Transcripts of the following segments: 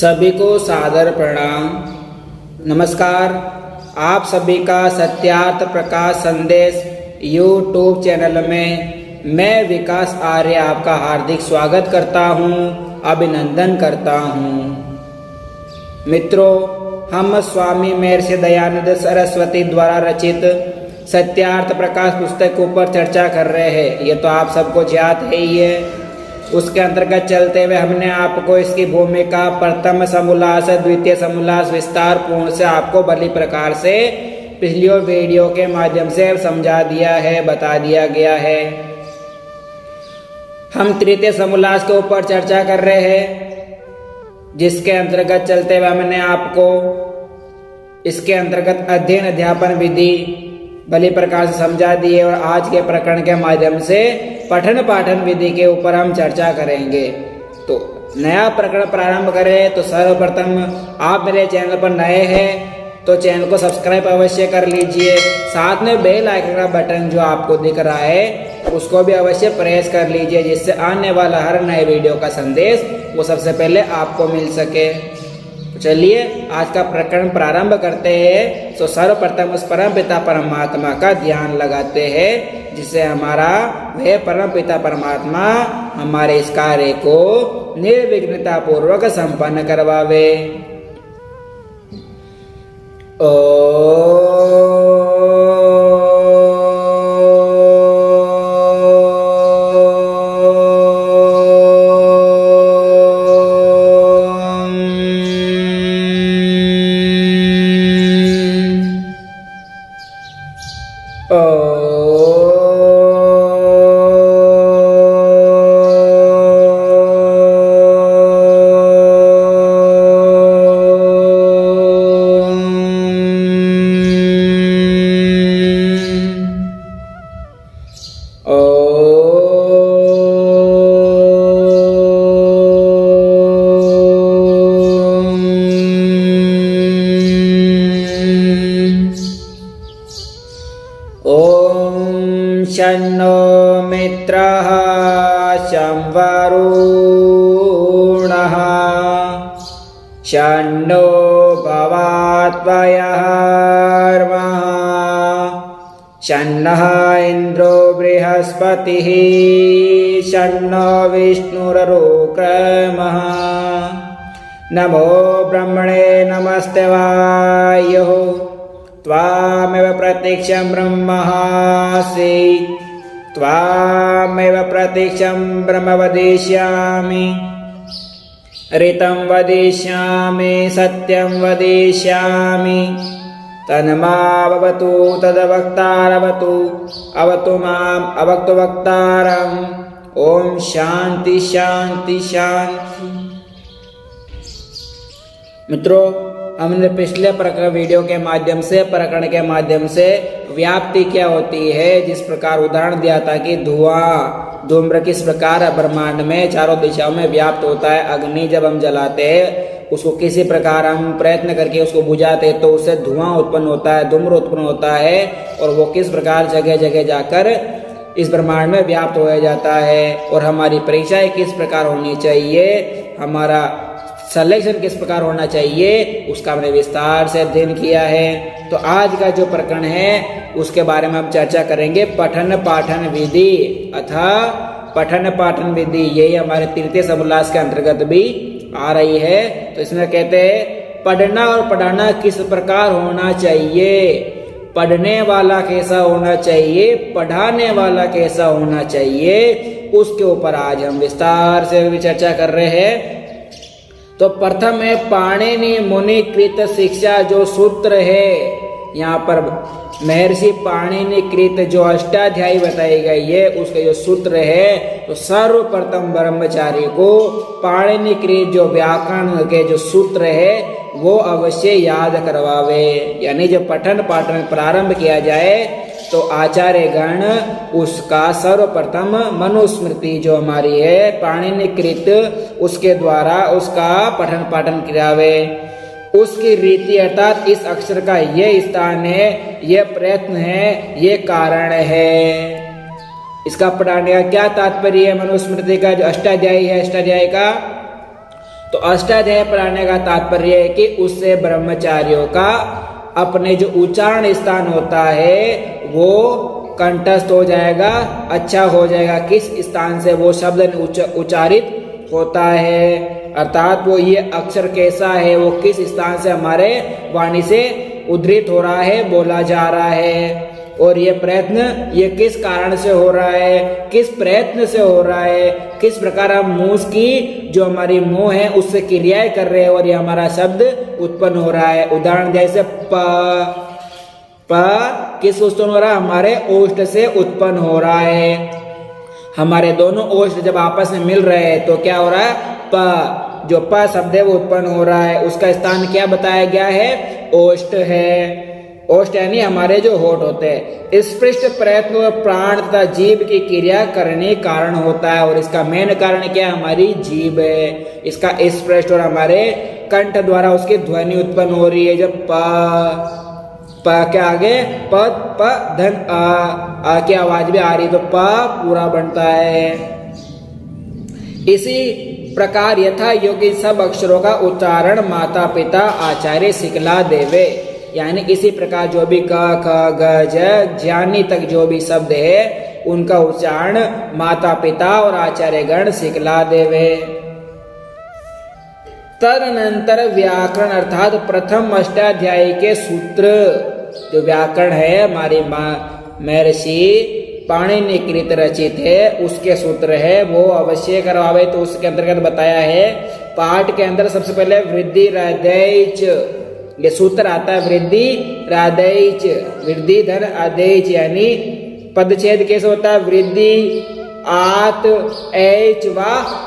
सभी को सादर प्रणाम। नमस्कार, आप सभी का सत्यार्थ प्रकाश संदेश यूट्यूब चैनल में मैं विकास आर्य आपका हार्दिक स्वागत करता हूं, अभिनंदन करता हूं। मित्रों, हम स्वामी महर्षि दयानंद सरस्वती द्वारा रचित सत्यार्थ प्रकाश पुस्तक के ऊपर चर्चा कर रहे हैं। ये तो आप सबको ज्ञात है ही है। उसके अंतर्गत चलते हुए हमने आपको इसकी भूमिका, प्रथम समोल्लास, द्वितीय समोल्लास विस्तार पूर्ण से आपको भली प्रकार से पिछली वीडियो के माध्यम से समझा दिया है, बता दिया गया है। हम तृतीय समोल्लास के ऊपर चर्चा कर रहे हैं, जिसके अंतर्गत चलते हुए हमने आपको इसके अंतर्गत अध्ययन अध्यापन विधि भली प्रकार से समझा दी है और आज के प्रकरण के माध्यम से पठन पाठन विधि के ऊपर हम चर्चा करेंगे। तो नया प्रकरण प्रारंभ करें तो सर्वप्रथम आप मेरे चैनल पर नए हैं तो चैनल को सब्सक्राइब अवश्य कर लीजिए। साथ में बेल आइकन का बटन जो आपको दिख रहा है उसको भी अवश्य प्रेस कर लीजिए, जिससे आने वाला हर नए वीडियो का संदेश वो सबसे पहले आपको मिल सके। चलिए आज का प्रकरण प्रारंभ करते हैं। तो सर्वप्रथम उस परम पिता परमात्मा का ध्यान लगाते हैं, जिससे हमारा वह परम पिता परमात्मा हमारे इस कार्य को निर्विघ्नता पूर्वक संपन्न करवावे। शन्नो मित्रः शं वरुणः शन्नो भवात्वयः शन्नः इन्द्रो बृहस्पतिः शन्नो विष्णुरुक्रमः। नमो ब्रह्मणे नमस्ते वायुः त्वामेव प्रत्यक्षं ब्रह्मासि त्वामेव प्रत्यक्षं ब्रह्म वदिष्यामि, ऋतं वदिष्यामि, सत्यं वदिष्यामि। तन्मावतु तद्वक्तारवतु, अवतु माम् अवक्तु वक्तारम्। ओम शांति शांति शांति। मित्रों, हमने पिछले वीडियो के माध्यम से, प्रकरण के माध्यम से व्याप्ति क्या होती है, जिस प्रकार उदाहरण दिया था कि धुआं, धूम्र किस प्रकार ब्रह्मांड में चारों दिशाओं में व्याप्त होता है। अग्नि जब हम जलाते हैं उसको किसी प्रकार हम प्रयत्न करके उसको बुझाते हैं तो उससे धुआं उत्पन्न होता है, धूम्र उत्पन्न होता है और वो किस प्रकार जगह जगह जाकर इस ब्रह्मांड में व्याप्त हो जाता है। और हमारी परीक्षाएं किस प्रकार होनी चाहिए, हमारा सिलेक्शन किस प्रकार होना चाहिए, उसका हमने विस्तार से अध्ययन किया है। तो आज का जो प्रकरण है उसके बारे में हम चर्चा करेंगे। पठन पाठन विधि अथा पठन पाठन विधि, यही हमारे तृतीय समोल्लास के अंतर्गत भी आ रही है। तो इसमें कहते हैं पढ़ना और पढ़ाना किस प्रकार होना चाहिए, पढ़ने वाला कैसा होना चाहिए, पढ़ाने वाला कैसा होना चाहिए, उसके ऊपर आज हम विस्तार से भी चर्चा कर रहे हैं। तो प्रथम है पाणिनि मुनि कृत शिक्षा, जो सूत्र है यहाँ पर महर्षि पाणिनि कृत जो अष्टाध्यायी बताई गई है उसके जो सूत्र है, तो सर्वप्रथम ब्रह्मचारी को पाणिनि कृत जो व्याकरण के जो सूत्र है वो अवश्य याद करवावे। यानी जब पठन पाठन प्रारंभ किया जाए तो आचार्य गण उसका सर्वप्रथम मनुस्मृति जो हमारी है पाणिनि कृत, उसके द्वारा उसका पठन पाठन करावे। उसकी रीति अर्थात इस अक्षर का ये स्थान है, ये प्रयत्न है, ये कारण है। इसका पढ़ाने का क्या तात्पर्य है? मनुस्मृति का जो अष्टाध्यायी है, अष्टाध्यायी का तो अष्टाध्यायी पढ़ाने का तात्पर्य है कि उससे ब्रह्मचारियों का अपने जो उच्चारण स्थान होता है वो कंठस्थ हो जाएगा, अच्छा हो जाएगा। किस स्थान से वो शब्द उच्चारित होता है, अर्थात वो ये अक्षर कैसा है, वो किस स्थान से हमारे वाणी से उद्धृत हो रहा है, बोला जा रहा है, और ये प्रयत्न ये किस कारण से हो रहा है, किस प्रयत्न से हो रहा है, किस प्रकार हम मुंह की जो हमारी मुंह है उससे क्रियाएं कर रहे हैं और ये हमारा शब्द उत्पन्न हो रहा है। उदाहरण जैसे प किस उत्पन्न हो रहा है, हमारे ओष्ठ से उत्पन्न हो रहा है। हमारे दोनों ओष्ठ जब आपस में मिल रहे हैं तो क्या हो रहा है, प जो प शब्द है वो उत्पन्न हो रहा है। उसका स्थान क्या बताया गया है, ओष्ठ है। ओष्ठ यानी हमारे जो होठ होते हैं। स्पृष्ट प्रयत्न और प्राण तथा जीभ की क्रिया करने कारण होता है, और इसका मेन कारण क्या है, हमारी जीभ है। इसका स्पृष्ट और हमारे कंठ द्वारा उसकी ध्वनि उत्पन्न हो रही है। जब प के आगे पद प धन आ की आवाज भी आ रही है तो प पूरा बनता है। इसी प्रकार यथा योग्य सब अक्षरों का उच्चारण माता पिता आचार्य सिखला देवे, यानी इसी प्रकार जो भी क ख ग ज ज्ञानी तक जो भी शब्द है उनका उच्चारण माता पिता और आचार्य गण सिखला देवे। तदनंतर व्याकरण अर्थात प्रथम अष्टाध्यायी के सूत्र, जो व्याकरण है हमारी महर्षि पाणिनि कृत रचित है उसके सूत्र है वो अवश्य करवावे। तो उसके अंतर्गत बताया है पाठ के अंदर सबसे पहले वृद्धि राधैच, ये सूत्र आता है वृद्धि राधैच, वृद्धि धन आदेच, यानी पदछेद कैसे होता है, वृद्धि आत एच व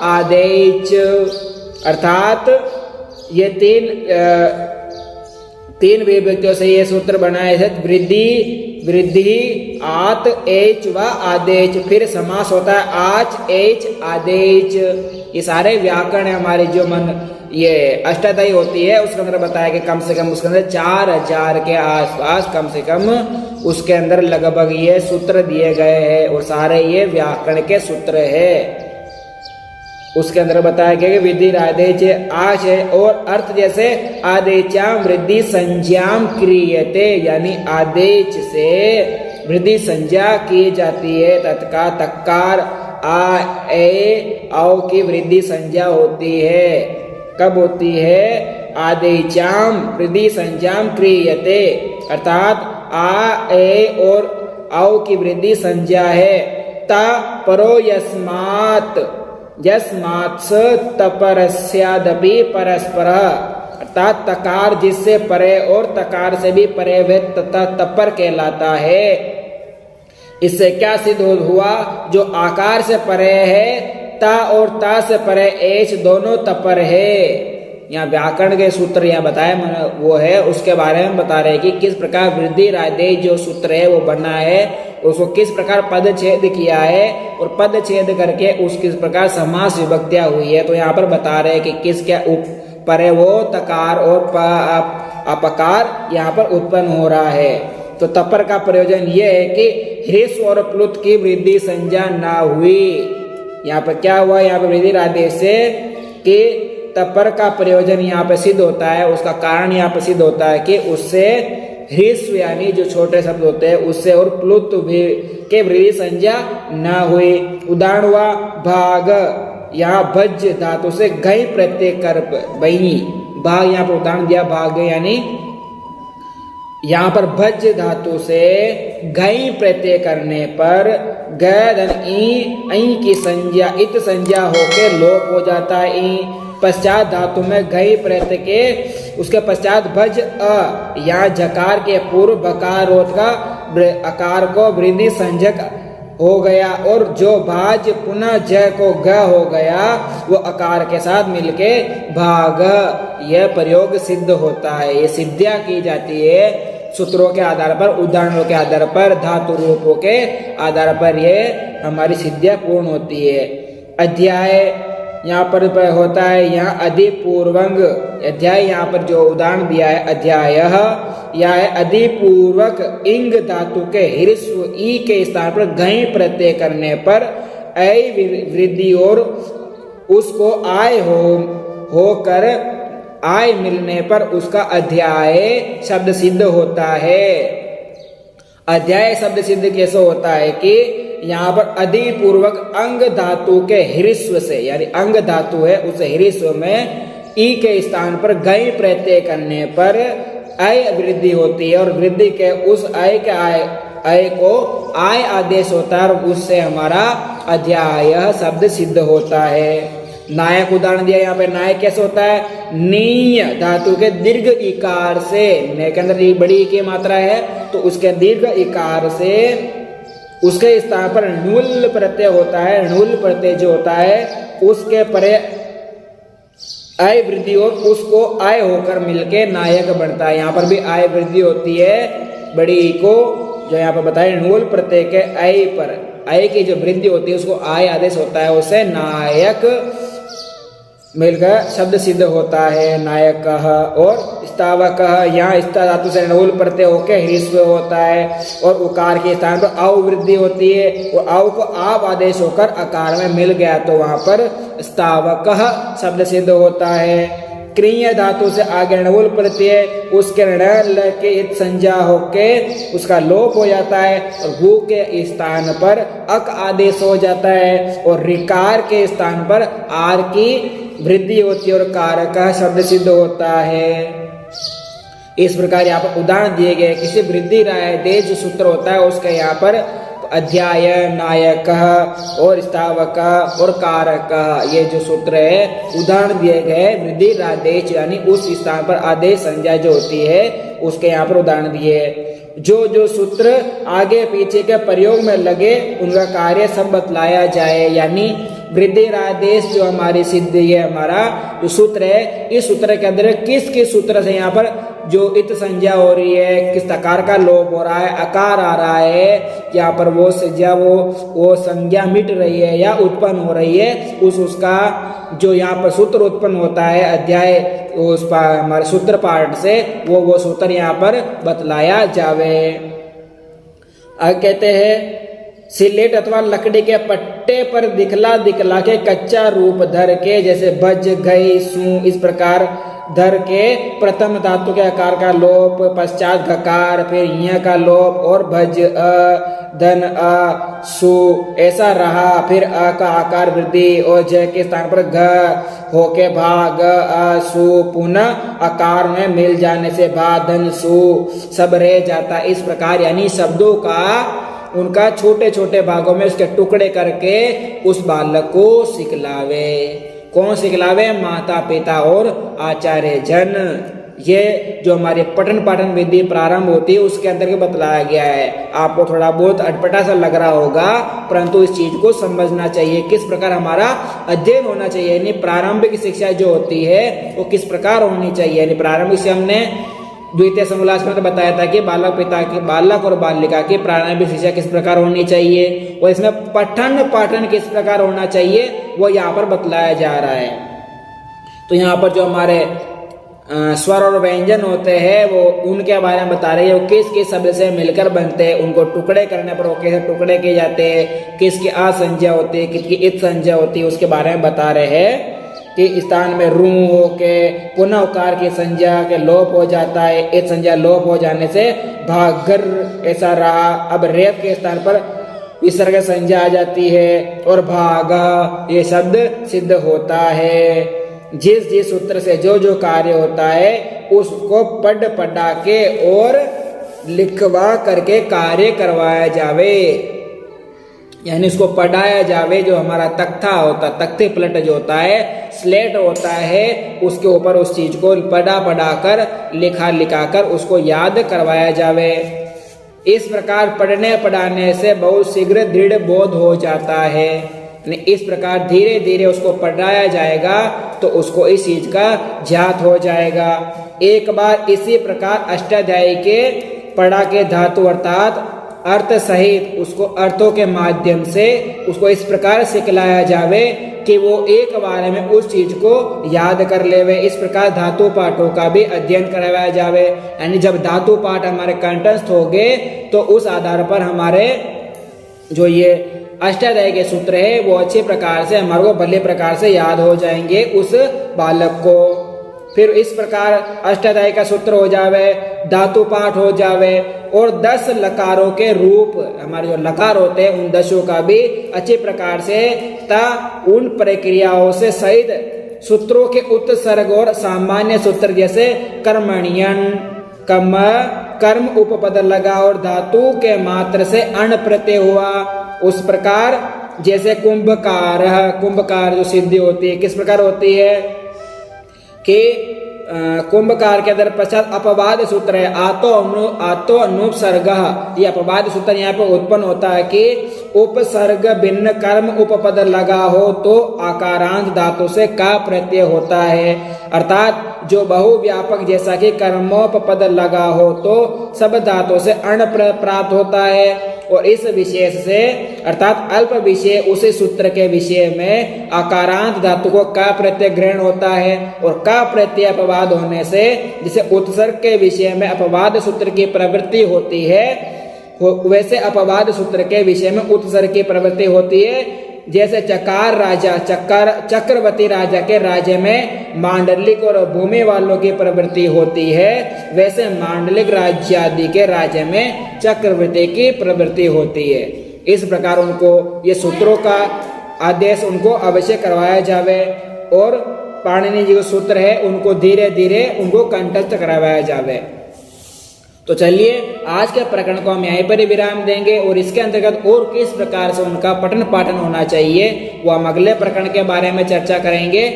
आदेच, अर्थात ये तीन विभक्तियों से ये सूत्र बनाए थे। वृद्धि आत एच व आदेच, फिर समास होता है आच एच आदेच। ये सारे व्याकरण है हमारी जो ये अष्टाध्यायी होती है उसके अंदर बताया कि कम से कम उसके अंदर 4000 के आसपास कम से कम उसके अंदर लगभग ये सूत्र दिए गए हैं, और सारे ये व्याकरण के सूत्र है। उसके अंदर बताया गया कि विधि आदेच आश है, और अर्थ जैसे आदेचाम वृद्धि संज्ञाम क्रियते, यानी आदेच से वृद्धि संज्ञा की जाती है। तत्का तक्कार आ ए औ की वृद्धि संज्ञा होती है। कब होती है, आदेचाम वृद्धि संज्ञाम क्रियते, अर्थात आ ए और औ की वृद्धि संज्ञा है। ता परो यस्मात् यस्मात् तपरस्यादपि परस्पर, अर्थात तकार जिससे परे और तकार से भी परे वे तथा तपर कहलाता है। इससे क्या सिद्ध हुआ, जो आकार से परे है ता और ता से परे एच दोनों तपर है। यहाँ व्याकरण के सूत्र यहाँ बताया वो है, उसके बारे में बता रहे हैं कि किस प्रकार वृद्धि राधे जो सूत्र है वो बना है, उसको किस प्रकार पद छेद किया है, और पद छेद करके उस किस प्रकार समास विभक्तियां हुई है। तो यहाँ पर बता रहे हैं कि किस क्या परे वो तकार और अपकार यहाँ पर उत्पन्न हो रहा है। तो तपर का प्रयोजन ये है कि ह्रस्व और प्लुत की वृद्धि संज्ञा ना हुई। यहाँ पर क्या हुआ, यहाँ पर वृद्धि आदेश से कि तपर का प्रयोजन यहाँ पे सिद्ध होता है, उसका कारण यहाँ पे सिद्ध होता है कि उससे ह्रस्व यानी जो छोटे शब्द होते हैं उससे और प्लुत के वृद्धि संज्ञा न हुई। उदाहरण हुआ भाग, यहाँ भज धातु से घई प्रत्यय कर बही भाग, यहाँ पर उदाहरण दिया भाग, यानी यहाँ पर भज धातु से घई प्रत्यय करने पर ग धन ई की संज्ञा इत संज्ञा होके लोप हो जाता है। ई पश्चात धातु में घई प्रत्यय के उसके पश्चात भज अ, यहाँ झकार के पूर्व बकार रोध का अकार को वृद्धि संज्ञक हो गया, और जो भाज पुनः ज को ग हो गया वो अकार के साथ मिलके भाग, यह प्रयोग सिद्ध होता है। ये सिद्धियां की जाती है सूत्रों के आधार पर, उदाहरणों के आधार पर, धातु रूपों के आधार पर ये हमारी सिद्धियां पूर्ण होती है। अध्याय यहाँ पर होता है, यहाँ अधिपूर्वंग अध्याय, यहाँ पर जो उदाहरण दिया है अध्याय यह है अधिपूर्वक इंग धातु के ह्रस्व ई के स्थान पर घई प्रत्यय करने पर ऐ वृद्धि और उसको आय होकर आय मिलने पर उसका अध्याय शब्द सिद्ध होता है। अध्याय शब्द सिद्ध कैसे होता है कि यहाँ पर अधिपूर्वक अंग धातु के ह्रस्व से, यानी अंग धातु है उस ह्रस्व में ई के स्थान पर गई प्रत्यय करने पर अय वृद्धि होती है, और वृद्धि के उस अय के अय को आय आदेश होता है, और उससे हमारा अध्याय शब्द सिद्ध होता है। नायक उदाहरण दिया यहाँ पे, नायक कैसे होता है? नीय धातु के दीर्घ इकार से, ने के अंदर बड़ी की मात्रा है तो उसके दीर्घ इकार से उसके स्थान पर णुल प्रत्यय होता है। णुल प्रत्यय जो होता है उसके परे आय वृद्धि और उसको आय होकर मिलके नायक बनता है। यहाँ पर भी आय वृद्धि होती है बड़ी ई को, जो यहाँ पर बताए णुल प्रत्यय के आय पर आय की जो वृद्धि होती है उसको आय आदेश होता है, उसे नायक मिलकर शब्द सिद्ध होता है, नायक। और स्तावक, यहाँ स्ता धातु से णुल प्रत्यय होकर ह्रस्व होता है और उकार के स्थान पर औ वृद्धि होती है, और औ को आप आदेश होकर आकार में मिल गया तो वहां पर स्तावक शब्द सिद्ध होता है। क्रिय धातु से आगे णुल प्रत्यय, उसके ण के इत संज्ञा होके उसका लोप हो जाता है और गु के स्थान पर अक आदेश हो जाता है, और रिकार के स्थान पर आर की वृद्धि होती है और कारक शब्द सिद्ध होता है। इस प्रकार यहाँ पर उदाहरण दिए गए। किसी वृद्धि राय देश जो सूत्र होता है उसका यहाँ पर अध्याय, नायक और स्थावक और कारक, ये जो सूत्र है उदाहरण दिए गए। वृद्धि रादेश यानी उस स्थान पर आदेश संज्ञा जो होती है उसके यहाँ पर उदाहरण दिए। जो सूत्र आगे पीछे के प्रयोग में लगे उनका कार्य सब बतलाया जाए। यानी वृद्धि रादेश जो हमारी सिद्धि है, हमारा जो सूत्र है, इस सूत्र के अंदर किस सूत्र से यहाँ पर जो इत संज्ञा हो रही है, किस प्रकार का लोप हो रहा है, आकार आ रहा है, यहाँ पर वो संज्ञा वो संज्ञा मिट रही है या उत्पन्न हो रही है, उसका जो यहाँ पर सूत्र उत्पन्न होता है अध्याय उस हमारे सूत्र पाठ से वो सूत्र यहाँ पर बतलाया जावे। आगे कहते हैं सिलेट अथवा लकड़ी के पट्टे पर दिखला के कच्चा रूप धर के, जैसे भज गई सू, इस प्रकार धर के प्रथम धातु के आकार का लोप, पश्चात घकार, फिर य का लोप और भज धन सु ऐसा रहा, फिर अ का आकार वृद्धि और ज के स्थान पर घ होके भाग सु, पुनः आकार में मिल जाने से भा धन सु सब रह जाता। इस प्रकार यानी शब्दों का उनका छोटे छोटे भागों में उसके टुकड़े करके उस बालक को सिखलावे। कौन सिखलावे? माता पिता और आचार्य जन। ये जो हमारे पठन पाठन विधि प्रारंभ होती है उसके अंदर बतलाया गया है। आपको थोड़ा बहुत अटपटा सा लग रहा होगा, परंतु इस चीज को समझना चाहिए किस प्रकार हमारा अध्ययन होना चाहिए। यानी प्रारंभिक शिक्षा जो होती है वो किस प्रकार होनी चाहिए। यानी प्रारंभिक से हमने द्वितीय समोल्लास में बताया था कि बालक और बालिका की प्रारंभिक शिक्षा किस प्रकार होनी चाहिए, और इसमें पठन पाठन किस प्रकार होना चाहिए वो यहाँ पर बतलाया जा रहा है। तो यहाँ पर जो हमारे स्वर और व्यंजन होते हैं वो उनके बारे में बता रहे हैं, वो किस शब्द से मिलकर बनते हैं, उनको टुकड़े करने पर वो कैसे टुकड़े किए जाते हैं, किसकी आ संज्ञा होती है, किसकी इत संज्ञा होती है, उसके बारे में बता रहे हैं कि स्थान में रू हो के पुनः उकार की संज्ञा के लोप हो जाता है, इत संज्ञा लोप हो जाने से भागर ऐसा रहा। अब रेप के स्थान पर विसर्ग संज्ञा आ जाती है और भागा ये शब्द सिद्ध होता है। जिस सूत्र से जो कार्य होता है उसको पढ़ा के और लिखवा करके कार्य करवाया जावे, यानी उसको पढ़ाया जावे। जो हमारा तख्ता होता, तख्ते पलट जो होता है, स्लेट होता है, उसके ऊपर उस चीज को पढ़ा कर लिखा कर उसको याद करवाया जावे। इस प्रकार पढ़ने पढ़ाने से बहुत शीघ्र दृढ़ बोध हो जाता है। इस प्रकार धीरे धीरे उसको पढ़ाया जाएगा तो उसको इस चीज का ज्ञात हो जाएगा। एक बार इसी प्रकार अष्टाध्यायी के पढ़ा के धातु अर्थात अर्थ सहित उसको अर्थों के माध्यम से उसको इस प्रकार सिखलाया जावे कि वो एक बार में उस चीज को याद कर लेवे। इस प्रकार धातु पाठों का भी अध्ययन करवाया जावे। यानी जब धातु पाठ हमारे कंठस्थ हो गए तो उस आधार पर हमारे जो ये अष्टाध्यायी के सूत्र है वो अच्छे प्रकार से हमारे को भले प्रकार से याद हो जाएंगे उस बालक को। फिर इस प्रकार अष्टाध्यायी का सूत्र हो जावे, धातु पाठ हो जावे और 10 लकारों के रूप हमारे जो लकार होते हैं उन 10 का भी अच्छे प्रकार से उन प्रक्रियाओं से सहित सूत्रों के उत्सर्ग और सामान्य सूत्र जैसे कर्मण्यन कर्म उपपद लगा और धातु के मात्र से अण प्रत्यय हुआ, उस प्रकार जैसे कुंभकार जो सिद्धि होती है किस प्रकार होती है कि कुंभकार के अंदर पश्चात अपवाद सूत्र है आतो अनुपसर्ग, ये अपवाद सूत्र यहाँ पे उत्पन्न होता है कि उपसर्ग भिन्न कर्म उपपद लगा हो तो आकारांत धातु से का प्रत्यय होता है, अर्थात जो बहुव्यापक जैसा कि कर्मोपपद लगा हो तो सब धातु से अण प्राप्त होता है। और इस विशेष से अर्थात अल्प विषय उसी सूत्र के विषय में आकारांत धातु को का प्रत्यय ग्रहण होता है और का प्रत्यय अपवाद होने से जिसे उत्सर्ग के विषय में अपवाद सूत्र की प्रवृत्ति होती है वैसे अपवाद सूत्र के विषय में उत्सर्ग की प्रवृत्ति होती है। जैसे चक्रवर्ती राजा के राज्य में मांडलिक और भूमि वालों की प्रवृत्ति होती है वैसे मांडलिक राज्य आदि के राज्य में चक्रवर्ती की प्रवृत्ति होती है। इस प्रकार उनको ये सूत्रों का आदेश उनको अवश्य करवाया जावे और पाणिनि जी जो सूत्र है उनको धीरे धीरे उनको कंठस्थ करवाया जावे। तो चलिए आज के प्रकरण को हम यहीं पर ही विराम देंगे और इसके अंतर्गत और किस प्रकार से उनका पठन पाठन होना चाहिए वो हम अगले प्रकरण के बारे में चर्चा करेंगे।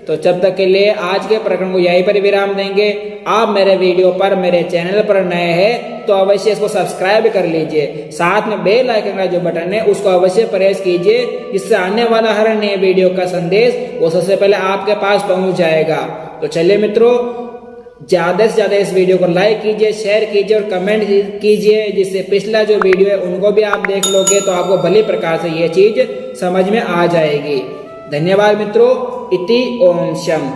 तो जब तक के लिए आज के प्रकरण को यहीं पर विराम देंगे। आप मेरे वीडियो पर मेरे चैनल पर नए हैं तो अवश्य इसको सब्सक्राइब कर लीजिए, साथ में बेल आइकन का जो बटन है उसको अवश्य प्रेस कीजिए जिससे आने वाला हर नए वीडियो का संदेश वो सबसे पहले आपके पास पहुंच जाएगा। तो चलिए मित्रों ज्यादा से ज्यादा इस वीडियो को लाइक कीजिए, शेयर कीजिए और कमेंट कीजिए जिससे पिछला जो वीडियो है उनको भी आप देख लोगे तो आपको भली प्रकार से ये चीज समझ में आ जाएगी। धन्यवाद मित्रों। इति ओम शम।